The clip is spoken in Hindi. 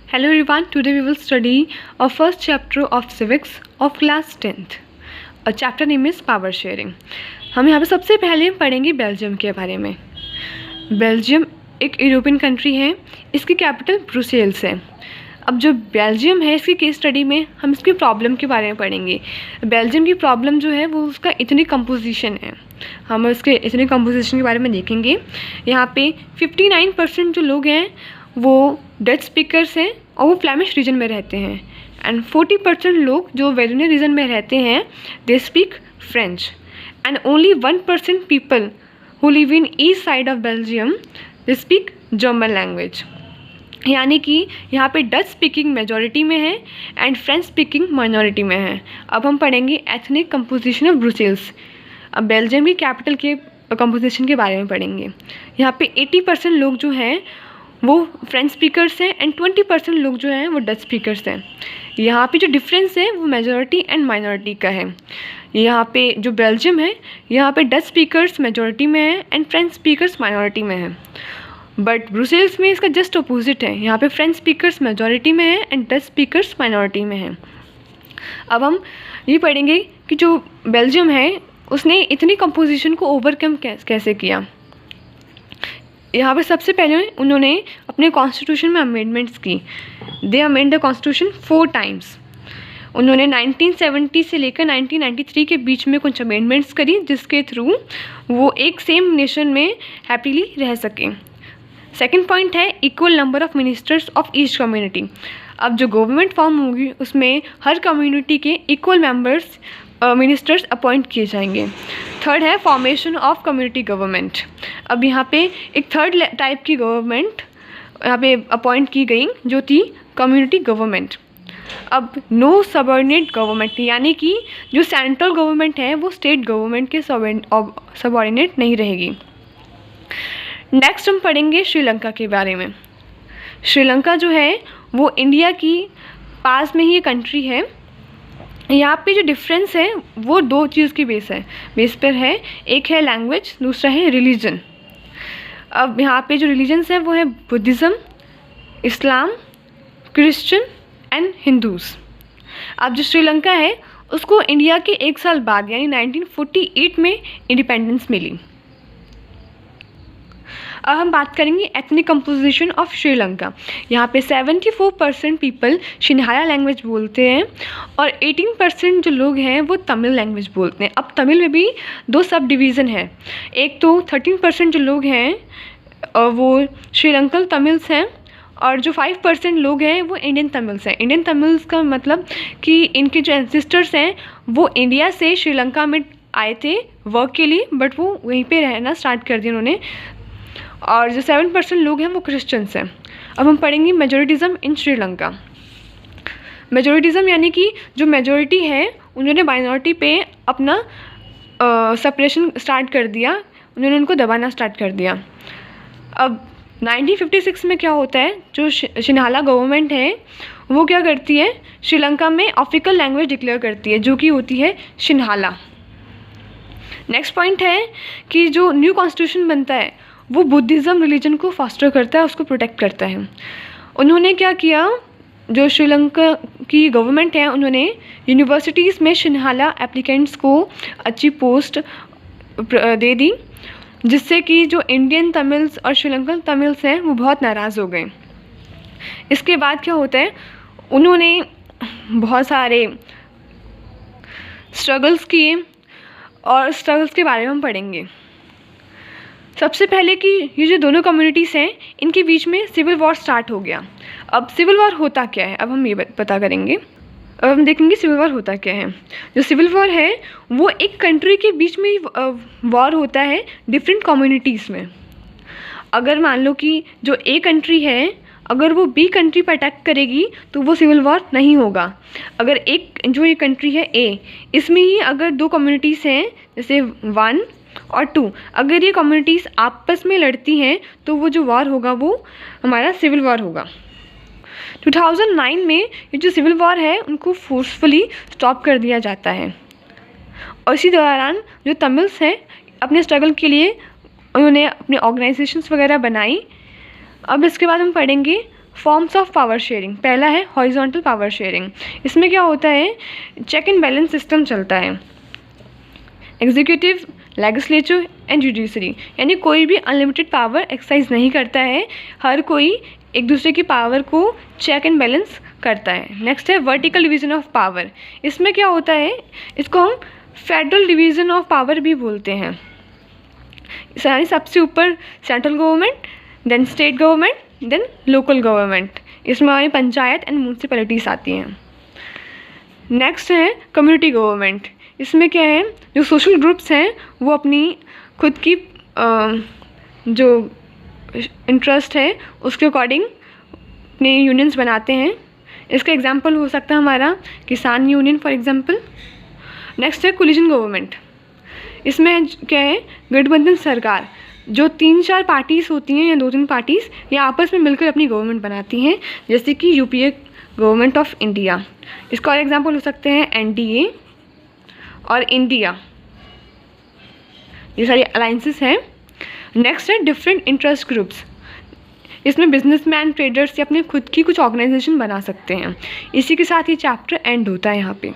Hello everyone, today we will study our first chapter of civics of class 10th. A chapter name is power sharing. हम यहाँ पे सबसे पहले पढ़ेंगे बेल्जियम के बारे में। बेल्जियम एक यूरोपियन कंट्री है, इसकी कैपिटल ब्रुसेल्स है। अब जो बेल्जियम है इसकी केस स्टडी में हम इसकी प्रॉब्लम के बारे में पढ़ेंगे। बेल्जियम की प्रॉब्लम जो है वो उसका इतनी कंपोजिशन है, हम उसके इतने कंपोजिशन के बारे में देखेंगे। यहाँ पे 59% जो लोग हैं वो डच स्पीकर्स हैं और वो फ्लैमिश रीजन में रहते हैं, एंड 40% लोग जो वेलोनियन रीजन में रहते हैं they speak French, and only 1% people who live in east side of Belgium they speak German language. यानी कि यहाँ पे डच स्पीकिंग मेजॉरिटी में है एंड फ्रेंच स्पीकिंग माइनॉरिटी में है। अब हम पढ़ेंगे एथनिक कंपोजिशन ऑफ ब्रुसेल्स। अब बेल्जियम की कैपिटल के कंपोजिशन के बारे में पढ़ेंगे। यहाँ पे 80% लोग जो हैं वो फ्रेंच स्पीकर्स हैं एंड 20% लोग जो हैं वो डच स्पीकर्स हैं। यहाँ पे जो डिफरेंस है वो मेजॉरिटी एंड माइनॉरिटी का है। यहाँ पे जो बेल्जियम है यहाँ पे डच स्पीकर्स मेजॉरिटी में है एंड फ्रेंच स्पीकर्स माइनॉरिटी में है, बट ब्रुसेल्स में इसका जस्ट अपोजिट है। यहाँ पे फ्रेंच स्पीकर्स मेजॉरिटी में है एंड डच स्पीकर्स माइनॉरिटी में है। अब हम ये पढ़ेंगे कि जो बेल्जियम है उसने इतनी कंपोजिशन को ओवरकम कैसे किया। यहाँ पे सबसे पहले उन्होंने अपने कॉन्स्टिट्यूशन में अमेंडमेंट्स की। दे अमेंड द कॉन्स्टिट्यूशन 4 टाइम्स। उन्होंने 1970 से लेकर 1993 के बीच में कुछ अमेंडमेंट्स करी जिसके थ्रू वो एक सेम नेशन में हैप्पीली रह सकें। सेकंड पॉइंट है equal number of ministers of each community. अब जो गवर्नमेंट फॉर्म होगी उसमें हर कम्युनिटी के इक्वल मेंबर्स मिनिस्टर्स अपॉइंट किए जाएंगे। थर्ड है फॉर्मेशन ऑफ कम्युनिटी गवर्नमेंट। अब यहाँ पे एक थर्ड टाइप की गवर्नमेंट यहाँ पे अपॉइंट की गई जो थी कम्युनिटी गवर्नमेंट। अब नो सबऑर्डिनेट गवर्नमेंट, यानी कि जो सेंट्रल गवर्नमेंट है वो स्टेट गवर्नमेंट के सबऑर्डिनेट नहीं रहेगी। नेक्स्ट हम पढ़ेंगे श्रीलंका के बारे में। श्रीलंका जो है वो इंडिया की पास में ही कंट्री है। यहाँ पे जो डिफरेंस है वो 2 चीज़ की बेस पर है। एक है लैंग्वेज, दूसरा है रिलीजन। अब यहाँ पे जो रिलीजन्स हैं वो है Buddhism, Islam, Christian and Hindus. अब जो श्रीलंका है उसको इंडिया के 1 साल बाद यानी 1948 में इंडिपेंडेंस मिली। अब हम बात करेंगे एथनिक कंपोजिशन ऑफ श्रीलंका। यहाँ पे 74% पीपल सिन्हाला लैंग्वेज बोलते हैं और 18% जो लोग हैं वो तमिल लैंग्वेज बोलते हैं। अब तमिल में भी 2 सब डिवीज़न है। एक तो 13% जो लोग हैं वो श्रीलंकन तमिल्स हैं और जो 5% लोग हैं वो इंडियन तमिल्स हैं। इंडियन तमिल्स का मतलब कि इनके जो एंसेस्टर्स हैं वो इंडिया से श्रीलंका में आए थे वर्क के लिए, बट वो वहीं पे रहना स्टार्ट कर दिया उन्होंने। और जो 7% लोग हैं वो क्रिश्चियंस हैं। अब हम पढ़ेंगे मेजोरिटिज़म इन श्रीलंका। मेजोरिटिज़म यानी कि जो मेजोरिटी है उन्होंने माइनॉरिटी पे अपना सेपरेशन स्टार्ट कर दिया, उन्होंने उनको दबाना स्टार्ट कर दिया। अब 1956 में क्या होता है, जो सिन्हाला गवर्नमेंट है वो क्या करती है, श्रीलंका में ऑफिशियल लैंग्वेज डिक्लेयर करती है जो कि होती है सिन्हाला। नेक्स्ट पॉइंट है कि जो न्यू कॉन्स्टिट्यूशन बनता है वो बुद्धिज़्म रिलीजन को फॉस्टर करता है, उसको प्रोटेक्ट करता है। उन्होंने क्या किया, जो श्रीलंका की गवर्नमेंट है उन्होंने यूनिवर्सिटीज़ में सिन्हाला एप्लीकेंट्स को अच्छी पोस्ट दे दी, जिससे कि जो इंडियन तमिल्स और श्रीलंकन तमिल्स हैं वो बहुत नाराज़ हो गए। इसके बाद क्या होता है, उन्होंने बहुत सारे स्ट्रगल्स किए और स्ट्रगल्स के बारे में हम पढ़ेंगे। सबसे पहले कि ये जो दोनों कम्युनिटीज़ हैं इनके बीच में सिविल वॉर स्टार्ट हो गया। अब सिविल वॉर होता क्या है अब हम ये पता करेंगे। अब हम देखेंगे सिविल वॉर होता क्या है। जो सिविल वॉर है वो एक कंट्री के बीच में वॉर होता है डिफरेंट कम्युनिटीज़ में। अगर मान लो कि जो ए कंट्री है अगर वो बी कंट्री पर अटैक करेगी तो वो सिविल वॉर नहीं होगा। अगर एक जो ये कंट्री है ए, इसमें ही अगर 2 कम्युनिटीज़ हैं जैसे 1 और 2, अगर ये कम्युनिटीज़ आपस में लड़ती हैं तो वो जो वॉर होगा वो हमारा सिविल वॉर होगा। 2009 में ये जो सिविल वॉर है उनको फोर्सफुली स्टॉप कर दिया जाता है। और इसी दौरान जो तमिल्स हैं अपने स्ट्रगल के लिए उन्होंने अपने ऑर्गेनाइजेशंस वगैरह बनाई। अब इसके बाद हम पढ़ेंगे फॉर्म्स ऑफ पावर शेयरिंग, पहला है हॉरिजॉन्टल पावर शेयरिंग। इसमें क्या होता है, चेक एंड बैलेंस सिस्टम चलता है। एग्जीक्यूटिव, लेजिस्लेटिव एंड जुडिशरी, यानी कोई भी अनलिमिटेड पावर एक्सरसाइज नहीं करता है, हर कोई एक दूसरे की पावर को चेक एंड बैलेंस करता है। नेक्स्ट है वर्टिकल डिवीजन ऑफ पावर। इसमें क्या होता है, इसको हम फेडरल डिवीजन ऑफ पावर भी बोलते हैं। यानी सबसे ऊपर central government, then state government, then local government, इसमें हमारी पंचायत एंड म्यूनसिपैलिटीज़ आती हैं। नेक्स्ट है कम्युनिटी गवर्नमेंट। इसमें क्या है, जो सोशल ग्रुप्स हैं वो अपनी खुद की जो इंटरेस्ट है उसके अकॉर्डिंग अपने यूनियंस बनाते हैं। इसका एग्जांपल हो सकता है हमारा किसान यूनियन फॉर एग्जांपल। नेक्स्ट है कोलिजन गवर्नमेंट। इसमें क्या है, गठबंधन सरकार, जो 3-4 पार्टीज़ होती हैं या 2-3 पार्टीज़, ये आपस में मिलकर अपनी गवर्नमेंट बनाती हैं, जैसे कि यूपीए गवर्नमेंट ऑफ इंडिया। इसका और एग्जांपल हो सकते हैं एनडीए और इंडिया, ये सारी अलाइंसेस हैं। नेक्स्ट है डिफरेंट इंटरेस्ट ग्रुप्स। इसमें बिजनेसमैन, ट्रेडर्स या अपने खुद की कुछ ऑर्गेनाइजेशन बना सकते हैं। इसी के साथ ये चैप्टर एंड होता है यहाँ पे।